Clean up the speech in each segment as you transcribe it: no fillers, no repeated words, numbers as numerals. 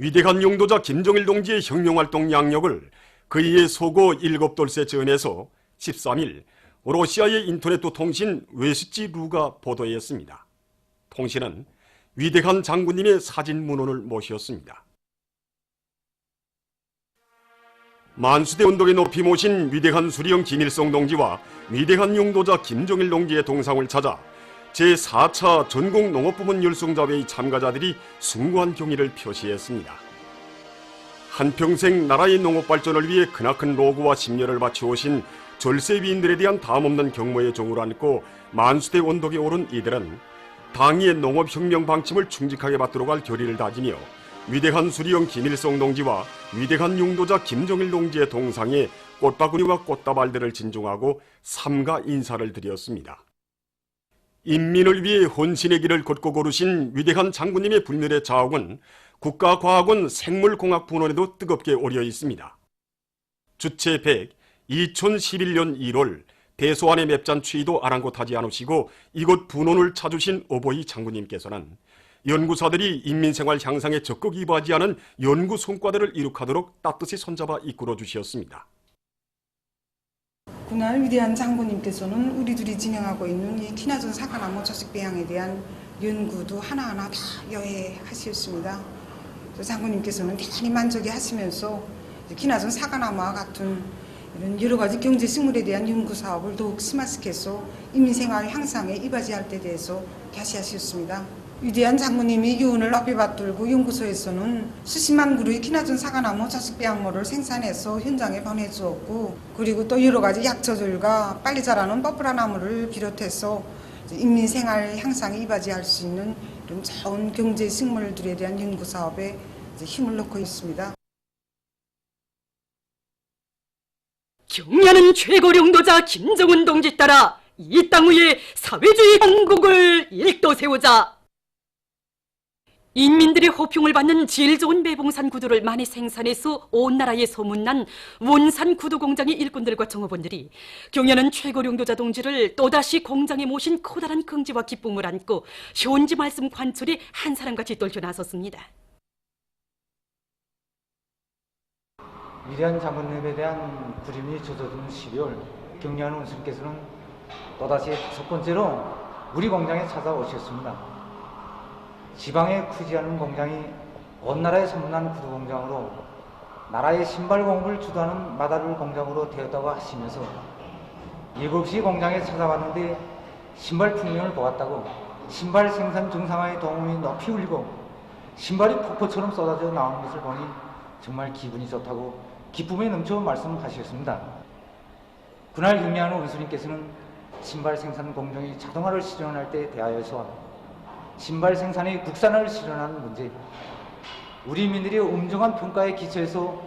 위대한 용도자 김정일 동지의 혁명활동 양력을 그의 소고 7돌째 전에서 13일 러시아의 인터넷 통신 웨스치 루가 보도했습니다. 통신은 위대한 장군님의 사진 문헌을 모셨습니다. 만수대 운동에 높이 모신 위대한 수령 김일성 동지와 위대한 용도자 김정일 동지의 동상을 찾아 제4차 전국농업부문 열성자회의 참가자들이 숭고한 경의를 표시했습니다. 한평생 나라의 농업 발전을 위해 크나큰 노고와 심려를 바쳐오신 절세위인들에 대한 담없는 경모의 종을 안고 만수대 원독에 오른 이들은 당의 농업혁명 방침을 충직하게 받도록 할 결의를 다지며 위대한 수령 김일성 동지와 위대한 용도자 김정일 동지의 동상에 꽃바구니와 꽃다발들을 진중하고 삼가 인사를 드렸습니다. 인민을 위해 혼신의 길을 걷고 걸으신 위대한 장군님의 불멸의 자욱은 국가과학원 생물공학분원에도 뜨겁게 오려 있습니다. 주체 100, 2011년 1월 대소안의 맵잔 추이도 아랑곳하지 않으시고 이곳 분원을 찾으신 오보이 장군님께서는 연구사들이 인민생활 향상에 적극 이바지 하는 연구 성과들을 이룩하도록 따뜻히 손잡아 이끌어 주셨습니다. 그날 위대한 장군님께서는 우리들이 진행하고 있는 이 키나전 사과나무 저식배양에 대한 연구도 하나하나 다 여해하셨습니다. 장군님께서는 대단히 만족해 하시면서 키나전 사과나무와 같은 이런 여러 가지 경제 식물에 대한 연구 사업을 더욱 심화시켜서 인민생활 향상에 이바지할 때 대해서 다시 하셨습니다. 위대한 장군님이 유언을 앞에 받들고 연구소에서는 수십만 그루의 키나전 사과나무 저식배양모를 생산해서 현장에 보내주었고, 그리고 또 여러 가지 약초들과 빨리 자라는 버프라나무를 비롯해서 인민생활 향상에 이바지할 수 있는 이런 좋은 경제 식물들에 대한 연구 사업에 힘을 넣고 있습니다. 경야는 최고 용도자 김정은 동지 따라 이 땅 위에 사회주의 한국을 일도 세우자. 인민들의 호평을 받는 질 좋은 매봉산 구두를 많이 생산해서 온 나라에 소문난 원산 구두 공장의 일꾼들과 종업원들이 경야는 최고 용도자 동지를 또다시 공장에 모신 커다란 긍지와 기쁨을 안고 현지 말씀 관철이 한 사람같이 떨쳐 나섰습니다. 위대한 장군님에 대한 그림이 젖어든 12월, 경리하는 원수님께서는 또다시 5번째로 우리 공장에 찾아오셨습니다. 지방에 크지 않은 공장이 온 나라에 소문난 구두 공장으로 나라의 신발 공업을 주도하는 마다룰 공장으로 되었다고 하시면서 7시 공장에 찾아왔는데 신발 풍경을 보았다고, 신발 생산 정상화의 도움이 높이 울리고 신발이 폭포처럼 쏟아져 나오는 것을 보니 정말 기분이 좋다고 기쁨에 넘쳐 말씀하셨습니다. 그날 경리하는 원수님께서는 신발 생산 공정이 자동화를 실현할 때 대하여서 신발 생산의 국산화를 실현하는 문제, 우리 인민들이 엄정한 평가에 기초해서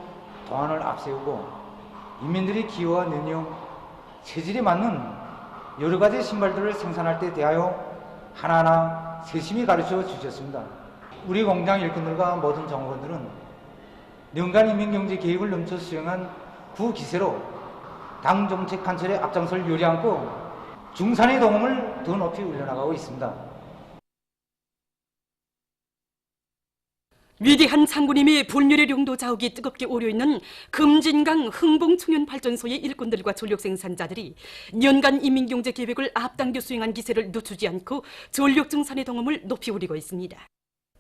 도안을 앞세우고 인민들이 기호와 능력, 체질에 맞는 여러 가지 신발들을 생산할 때 대하여 하나하나 세심히 가르쳐 주셨습니다. 우리 공장 일꾼들과 모든 종업원들은 연간 인민경제 계획을 넘쳐 수행한 구기세로 당 정책 관철에 앞장설 요리않고 중산의 동음을 더 높이 올려나가고 있습니다. 위대한 장군님의 불멸의 용도 자욱이 뜨겁게 오려있는 금진강 흥봉충연발전소의 일꾼들과 전력생산자들이 년간 인민경제계획을 앞당겨 수행한 기세를 늦추지 않고 전력증산의 동음을 높이 올리고 있습니다.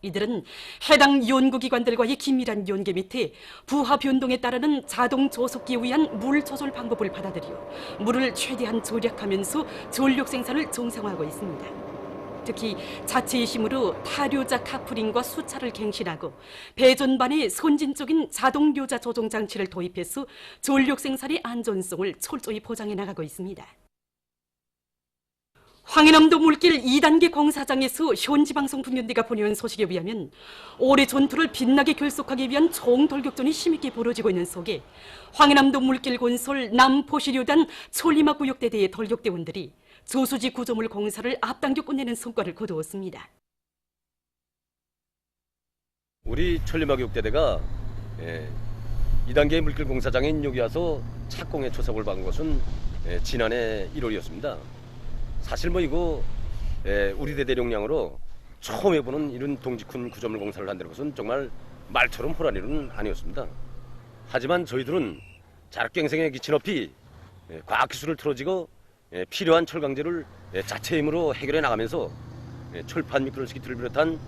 이들은 해당 연구기관들과의 긴밀한 연계 밑에 부하 변동에 따르는 자동 조속기에 의한 물 조절 방법을 받아들여 물을 최대한 절약하면서 전력 생산을 정상화하고 있습니다. 특히 자체의 힘으로 타료자 카프링과 수차를 갱신하고 배전반에 선진적인 자동 료자 조종 장치를 도입해서 전력 생산의 안전성을 철저히 보장해 나가고 있습니다. 황해남도 물길 2단계 공사장에서 현지방송분연대가 보내온 소식에 의하면 올해 전투를 빛나게 결속하기 위한 총돌격전이 힘있게 벌어지고 있는 속에 황해남도 물길 건설 남포시료단 천리마구역대대의 돌격대원들이 저수지 구조물 공사를 앞당겨 끝내는 성과를 거두었습니다. 우리 천리마구역대대가 2단계 물길 공사장인 여기 와서 착공에 초석을 박은 것은 지난해 1월이었습니다. 사실 이거 우리 대대용량으로 처음 해보는 이런 동직훈 구조물 공사를 한다는 것은 정말 말처럼 호란 일은 아니었습니다. 하지만 저희들은 자력갱생에 기친 어피 과학기술을 틀어지고 필요한 철강제를 자체 힘으로 해결해 나가면서 철판 미끄러지기 틀을 비롯한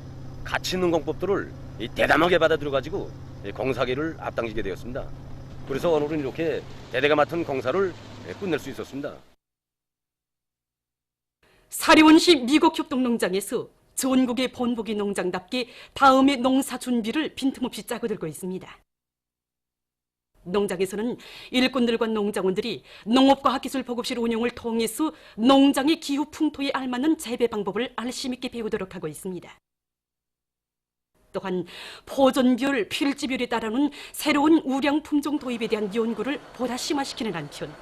가치 있는 공법들을 대담하게 받아들여가지고 공사계를 앞당기게 되었습니다. 그래서 오늘은 이렇게 대대가 맡은 공사를 끝낼 수 있었습니다. 사리원시 미국 협동농장에서 전국의 본보기 농장답게 다음의 농사 준비를 빈틈없이 짜고들고 있습니다. 농장에서는 일꾼들과 농장원들이 농업과학기술 보급실 운영을 통해서 농장의 기후 풍토에 알맞는 재배 방법을 알심 있게 배우도록 하고 있습니다. 또한 포전별, 필지별에 따르는 새로운 우량 품종 도입에 대한 연구를 보다 심화시키는 한편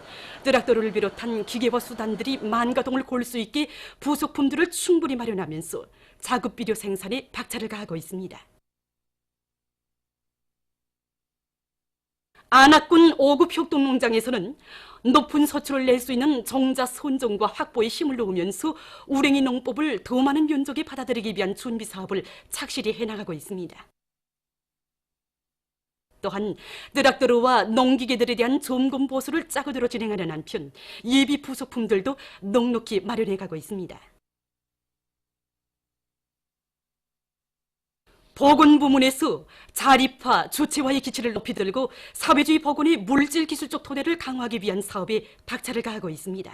트랙터를 비롯한 기계와 수단들이 만가동을 걸 수 있게 부속품들을 충분히 마련하면서 자급 비료 생산에 박차를 가하고 있습니다. 안악군 5급 협동농장에서는 높은 서출을 낼 수 있는 종자 선정과 확보에 힘을 놓으면서 우랭이 농법을 더 많은 면적에 받아들이기 위한 준비 사업을 착실히 해나가고 있습니다. 또한 트랙터와 농기계들에 대한 점검 보수를 짜고들어 진행하는 한편 예비 부속품들도 넉넉히 마련해가고 있습니다. 보건 부문에서 자립화, 주체화의 기치를 높이 들고 사회주의 보건의 물질 기술적 토대를 강화하기 위한 사업에 박차를 가하고 있습니다.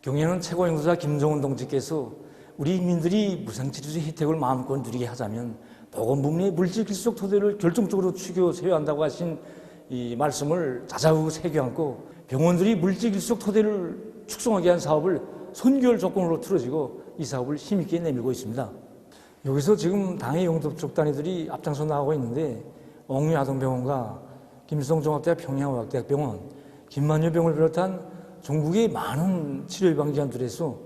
경례는 최고행정자 김정은 동지께서 우리 인민들이 무상치료제 혜택을 마음껏 누리게 하자면 보건 부문의 물질 기술적 토대를 결정적으로 추겨 세워야 한다고 하신 이 말씀을 자자우 새겨안고 병원들이 물질 기술적 토대를 축성하게 한 사업을 선결 조건으로 틀어지고 이 사업을 힘있게 내밀고 있습니다. 여기서 지금 당의 용접적 단위들이 앞장서 나가고 있는데 옥류아동병원과 김수동종합대학 평양의학대학병원, 김만유병원을 비롯한 전국의 많은 치료예방기관들에서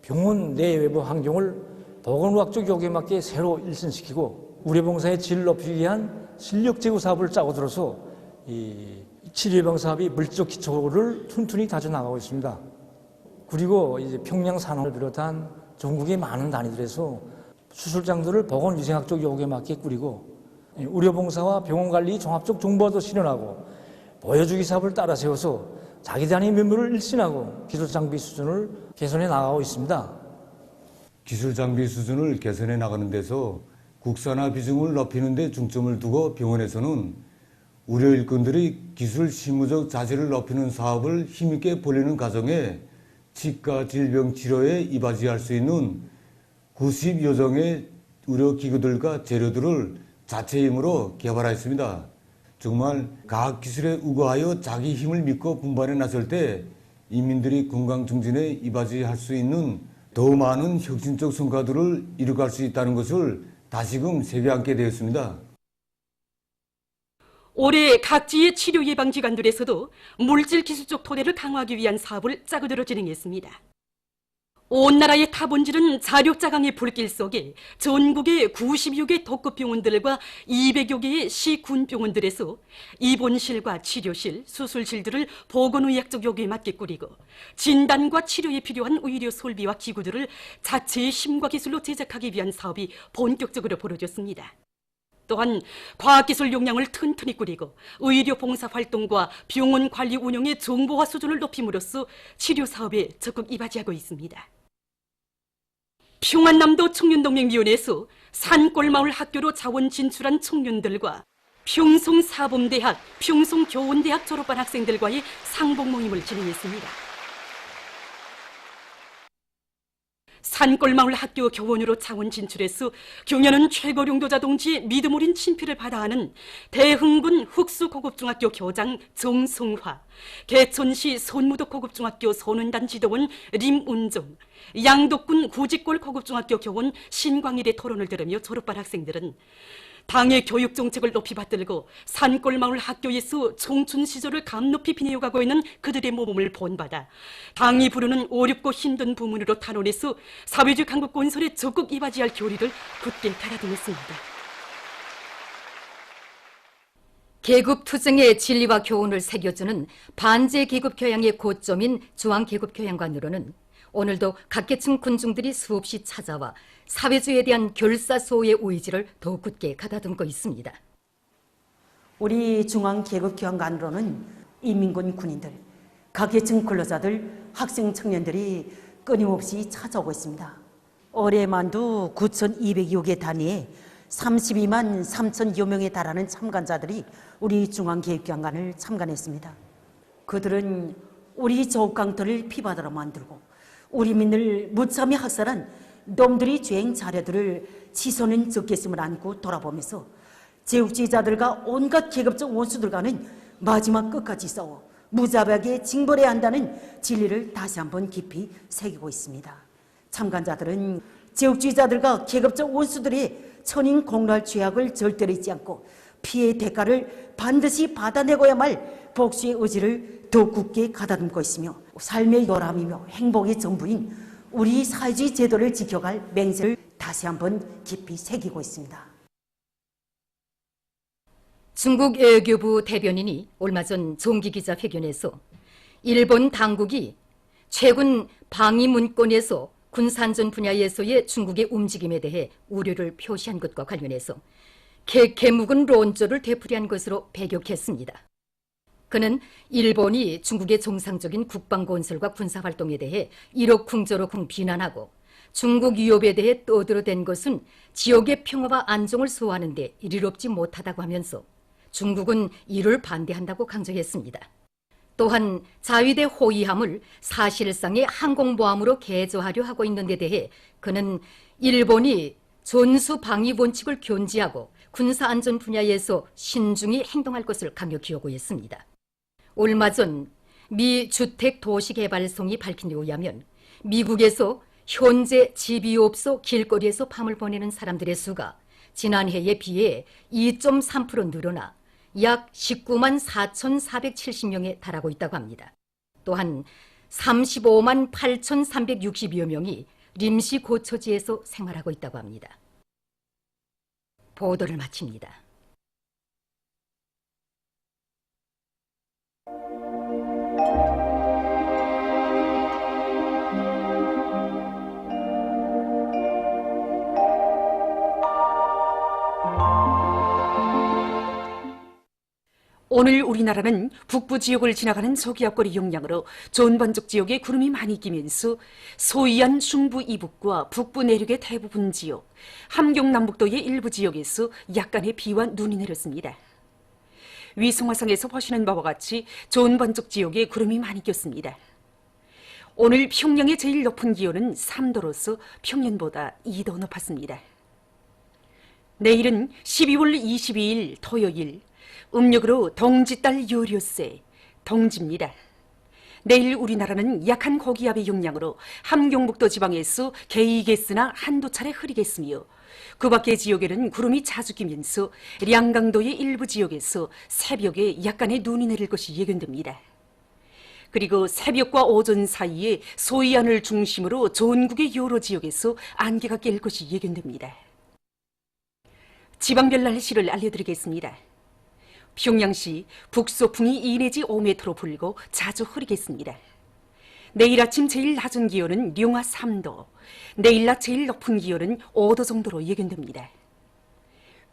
병원 내외부 환경을 보건의학적 요구에 맞게 새로 일신시키고 의료봉사의 질을 높이기 위한 실력 제고 사업을 짜고 들어서 이 치료예방 사업이 물질적 기초를 튼튼히 다져나가고 있습니다. 그리고 이제 평양 산업을 비롯한 전국의 많은 단위들에서 수술장들을 보건위생학적 요구에 맞게 꾸리고 의료봉사와 병원관리 종합적 정보화도 실현하고 보여주기 사업을 따라 세워서 자기 단위 면모를 일신하고 기술장비 수준을 개선해 나가고 있습니다. 기술장비 수준을 개선해 나가는 데서 국산화 비중을 높이는 데 중점을 두고 병원에서는 의료 일꾼들이 기술 실무적 자질을 높이는 사업을 힘있게 벌이는 과정에 치과 질병 치료에 이바지할 수 있는 90여 종의 의료기구들과 재료들을 자체 힘으로 개발하였습니다. 정말 과학기술에 우거하여 자기 힘을 믿고 분발해 나설 때 인민들이 건강 증진에 이바지할 수 있는 더 많은 혁신적 성과들을 이루어갈 수 있다는 것을 다시금 새겨안게 되었습니다. 올해 각지의 치료 예방기관들에서도 물질 기술적 토대를 강화하기 위한 사업을 짜고들어 진행했습니다. 온 나라의 타본질은 자력자강의 불길 속에 전국의 96개 독급병원들과 200여 개의 시군병원들에서 입원실과 치료실, 수술실들을 보건의학적 요구에 맞게 꾸리고 진단과 치료에 필요한 의료 설비와 기구들을 자체의 힘과 기술로 제작하기 위한 사업이 본격적으로 벌어졌습니다. 또한 과학기술 역량을 튼튼히 꾸리고 의료 봉사 활동과 병원 관리 운영의 정보화 수준을 높임으로써 치료 사업에 적극 이바지하고 있습니다. 평안남도 청년동맹위원회에서 산골마을 학교로 자원 진출한 청년들과 평송사범대학, 평송교원대학 졸업반 학생들과의 상봉 모임을 진행했습니다. 산골마을 학교 교원으로 자원 진출해서 경연은 최고령도자 동지의 믿음 어린 친필을 받아하는 대흥군 흑수고급중학교 교장 정성화, 개천시 손무덕 고급중학교 선운단 지도원 림운정, 양덕군 구직골 고급중학교 교원 신광일의 토론을 들으며 졸업반 학생들은 당의 교육정책을 높이 받들고 산골마을 학교에서 청춘 시절을 감높이 빛내어가고 있는 그들의 모범을 본받아 당이 부르는 어렵고 힘든 부문으로 탄원해서 사회주의 강국 건설에 적극 이바지할 교리를 굳게 달아두었습니다. 계급투쟁의 진리와 교훈을 새겨주는 반제계급교양의 고점인 중앙계급교양관으로는 오늘도 각계층 군중들이 수없이 찾아와 사회주의에 대한 결사소의 의지를 더욱 굳게 가다듬고 있습니다. 우리 중앙계급기관으로는 인민군 군인들, 각계층 근로자들, 학생 청년들이 끊임없이 찾아오고 있습니다. 올해만도 9,202개 단위에 32만 3천여 명에 달하는 참관자들이 우리 중앙계급기관을 참관했습니다. 그들은 우리 조국강터를 피바다로 만들고 우리 민을 무참히 학살한 놈들이 주행 자료들을 치솟는 적개심을 안고 돌아보면서 제국주의자들과 온갖 계급적 원수들과는 마지막 끝까지 싸워 무자비하게 징벌해야 한다는 진리를 다시 한번 깊이 새기고 있습니다. 참관자들은 제국주의자들과 계급적 원수들의 천인 공로할 죄악을 절대로 잊지 않고 피해의 대가를 반드시 받아내고야 말 복수의 의지를 더욱 굳게 가다듬고 있으며 삶의 요람이며 행복의 전부인 우리 사회주의 제도를 지켜갈 맹세를 다시 한번 깊이 새기고 있습니다. 중국 외교부 대변인이 얼마 전 정기기자회견에서 일본 당국이 최근 방위 문건에서 군산전 분야에서의 중국의 움직임에 대해 우려를 표시한 것과 관련해서 개묵은 론조를 되풀이한 것으로 배격했습니다. 그는 일본이 중국의 정상적인 국방건설과 군사활동에 대해 이러쿵저러쿵 비난하고 중국 위협에 대해 떠들어댄 것은 지역의 평화와 안정을 소화하는 데 이르럽지 못하다고 하면서 중국은 이를 반대한다고 강조했습니다. 또한 자위대 호위함을 사실상의 항공모함으로 개조하려 하고 있는 데 대해 그는 일본이 전수 방위 원칙을 견지하고 군사안전 분야에서 신중히 행동할 것을 강력히 요구했습니다. 얼마 전 미 주택도시개발청이 밝힌 데 의하면 미국에서 현재 집이 없어 길거리에서 밤을 보내는 사람들의 수가 지난해에 비해 2.3% 늘어나 약 19만 4,470명에 달하고 있다고 합니다. 또한 35만 8,360여 명이 림시 고처지에서 생활하고 있다고 합니다. 보도를 마칩니다. 오늘 우리나라는 북부 지역을 지나가는 서기압거리 영향으로 전반적 지역에 구름이 많이 끼면서 소위안 중부 이북과 북부 내륙의 대부분 지역, 함경 남북도의 일부 지역에서 약간의 비와 눈이 내렸습니다. 위성화상에서 보시는 바와 같이 전반적 지역에 구름이 많이 꼈습니다. 오늘 평양의 제일 높은 기온은 3도로서 평년보다 2도 높았습니다. 내일은 12월 22일 토요일, 음력으로 동지달 요료세, 동지입니다. 내일 우리나라는 약한 고기압의 영향으로 함경북도 지방에서 개이겠으나 한두 차례 흐리겠으며 그 밖의 지역에는 구름이 자주 끼면서 량강도의 일부 지역에서 새벽에 약간의 눈이 내릴 것이 예견됩니다. 그리고 새벽과 오전 사이에 소이안을 중심으로 전국의 여러 지역에서 안개가 낄 것이 예견됩니다. 지방별 날씨를 알려드리겠습니다. 평양시 북소풍이 2 내지 5m로 불고 자주 흐리겠습니다. 내일 아침 제일 낮은 기온은 영하 3도, 내일 낮 제일 높은 기온은 5도 정도로 예견됩니다.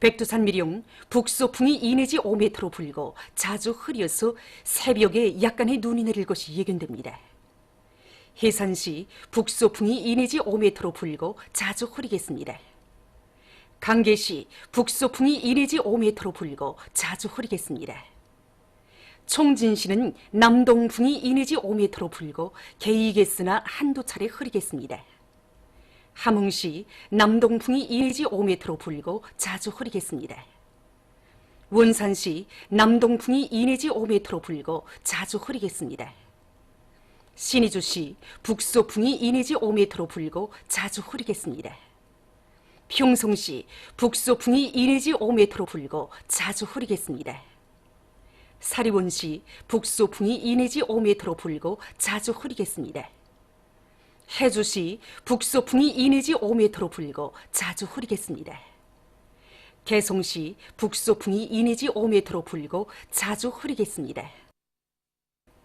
백두산 미령 북소풍이 2 내지 5m로 불고 자주 흐려서 새벽에 약간의 눈이 내릴 것이 예견됩니다. 해산시 북소풍이 2 내지 5m로 불고 자주 흐리겠습니다. 강계시 북소풍이 2 내지 5m로 불고 자주 흐리겠습니다. 총진시는 남동풍이 2 내지 5m로 불고 개이겠으나 한두 차례 흐리겠습니다. 함흥시 남동풍이 2 내지 5m로 불고 자주 흐리겠습니다. 원산시 남동풍이 2 내지 5m로 불고 자주 흐리겠습니다. 신의주시 북소풍이 2 내지 5m로 불고 자주 흐리겠습니다. 평송시 북소풍이 2 내지 5m로 불고 자주 흐리겠습니다. 사리원시 북소풍이 2 내지 5m로 불고 자주 흐리겠습니다. 해주시 북소풍이 2 내지 5m로 불고 자주 흐리겠습니다. 개송시 북소풍이 2 내지 5m로 불고 자주 흐리겠습니다.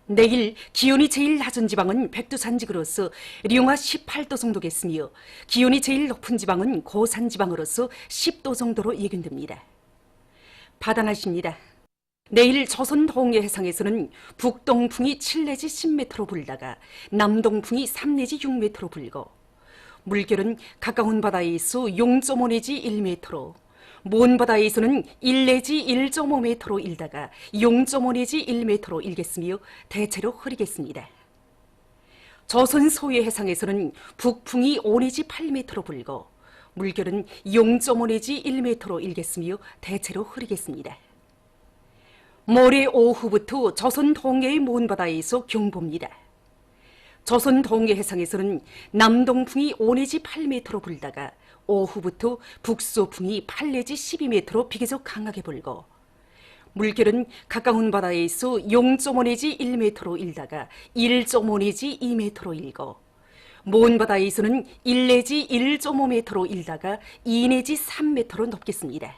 내일 기온이 제일 낮은 지방은 백두산지구로서 령화 18도 정도겠으며 기온이 제일 높은 지방은 고산지방으로서 10도 정도로 예견됩니다. 받아나십니다. 내일 조선 동해 해상에서는 북동풍이 7 내지 10m로 불다가 남동풍이 3 내지 6m로 불고 물결은 가까운 바다에서 0.5 내지 1m로 먼 바다에서는 1 내지 1.5m로 일다가 0.5 내지 1m로 일겠으며 대체로 흐리겠습니다. 조선 소해 해상에서는 북풍이 5 내지 8m로 불고 물결은 0.5 내지 1m로 일겠으며 대체로 흐리겠습니다. 모레 오후부터 조선 동해의 먼 바다에서 경보입니다. 조선 동해 해상에서는 남동풍이 5 내지 8m로 불다가 오후부터 북서풍이 8 내지 12m로 비교적 강하게 불고 물결은 가까운 바다에서 0.5 내지 1m로 일다가 1.5 내지 2m로 일고 먼 바다에서는 1 내지 1.5m로 일다가 2 내지 3m로 높겠습니다.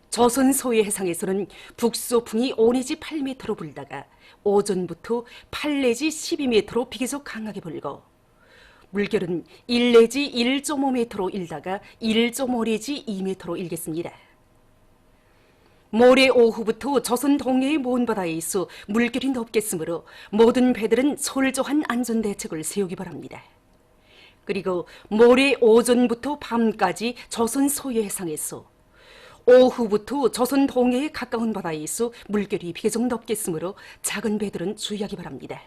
조선 소해 해상에서는 북서풍이 5 내지 8m로 불다가 오전부터 8 내지 12m로 비교적 강하게 불고 물결은 1 내지 1.5m로 일다가 1.5 내지 2m로 일겠습니다. 모레 오후부터 조선 동해의 먼 바다에서 물결이 높겠으므로 모든 배들은 철저한 안전대책을 세우기 바랍니다. 그리고 모레 오전부터 밤까지 조선 소해 해상에서 오후부터 조선 동해에 가까운 바다에서 물결이 비교적 높겠으므로 작은 배들은 주의하기 바랍니다.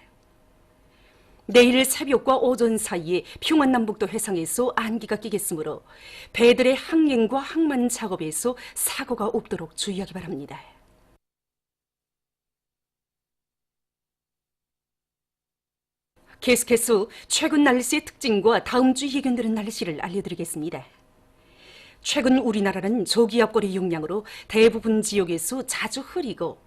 내일 새벽과 오전 사이에 평안남북도 해상에서 안개가 끼겠으므로 배들의 항행과 항만 작업에서 사고가 없도록 주의하기 바랍니다. 계속해서 최근 날씨의 특징과 다음 주 예견되는 날씨를 알려드리겠습니다. 최근 우리나라는 저기압골의 영향으로 대부분 지역에서 자주 흐리고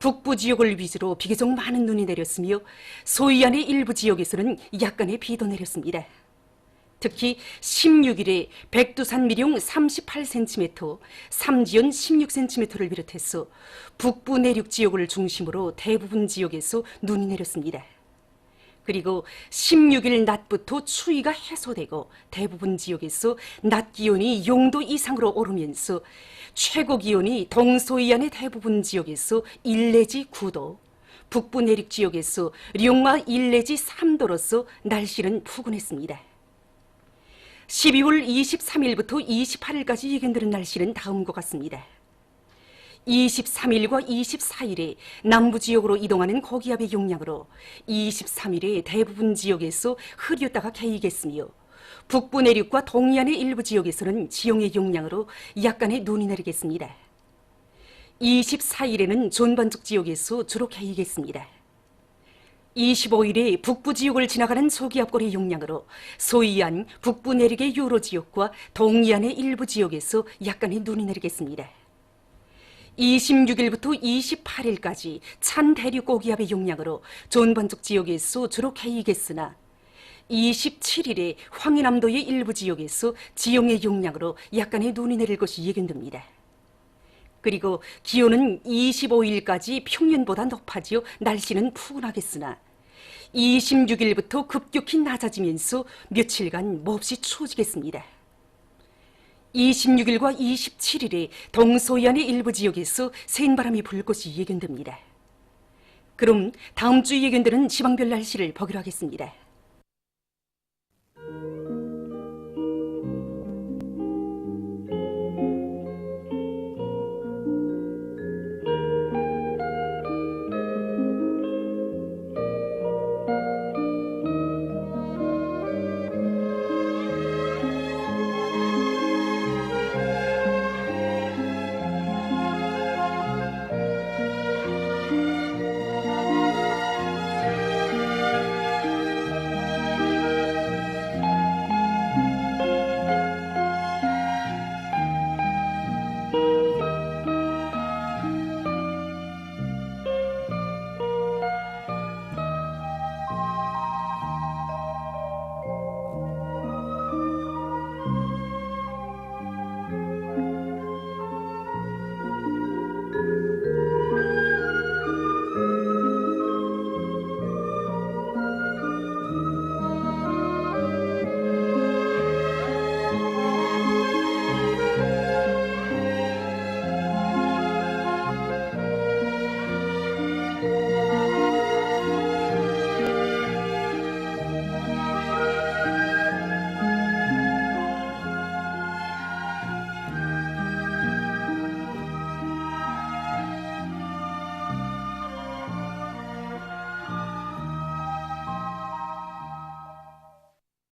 북부 지역을 위주로 비교적 많은 눈이 내렸으며 소이안의 일부 지역에서는 약간의 비도 내렸습니다. 특히 16일에 백두산 미룡 38cm, 삼지연 16cm를 비롯해서 북부 내륙 지역을 중심으로 대부분 지역에서 눈이 내렸습니다. 그리고 16일 낮부터 추위가 해소되고 대부분 지역에서 낮 기온이 0도 이상으로 오르면서 최고 기온이 동서이안의 대부분 지역에서 1 내지 9도, 북부 내륙 지역에서 령화 1 내지 3도로서 날씨는 푸근했습니다. 12월 23일부터 28일까지 예견되는 날씨는 다음과 같습니다. 23일과 24일에 남부 지역으로 이동하는 고기압의 영향으로 23일에 대부분 지역에서 흐렸다가 개이겠으며 북부 내륙과 동해안의 일부 지역에서는 지형의 영향으로 약간의 눈이 내리겠습니다. 24일에는 전반적 지역에서 주로 개이겠습니다. 25일에 북부 지역을 지나가는 저기압골의 영향으로 소이안, 북부 내륙의 여러 지역과 동해안의 일부 지역에서 약간의 눈이 내리겠습니다. 26일부터 28일까지 찬 대륙 고기압의 영향으로 전반적 지역에서 주로 개이겠으나 27일에 황해남도의 일부 지역에서 지형의 영향으로 약간의 눈이 내릴 것이 예견됩니다. 그리고 기온은 25일까지 평년보다 높아지어 날씨는 푸근하겠으나 26일부터 급격히 낮아지면서 며칠간 몹시 추워지겠습니다. 26일과 27일에 동서해안의 일부 지역에서 센 바람이 불 것이 예견됩니다. 그럼 다음 주 예견되는 지방별 날씨를 보기로 하겠습니다.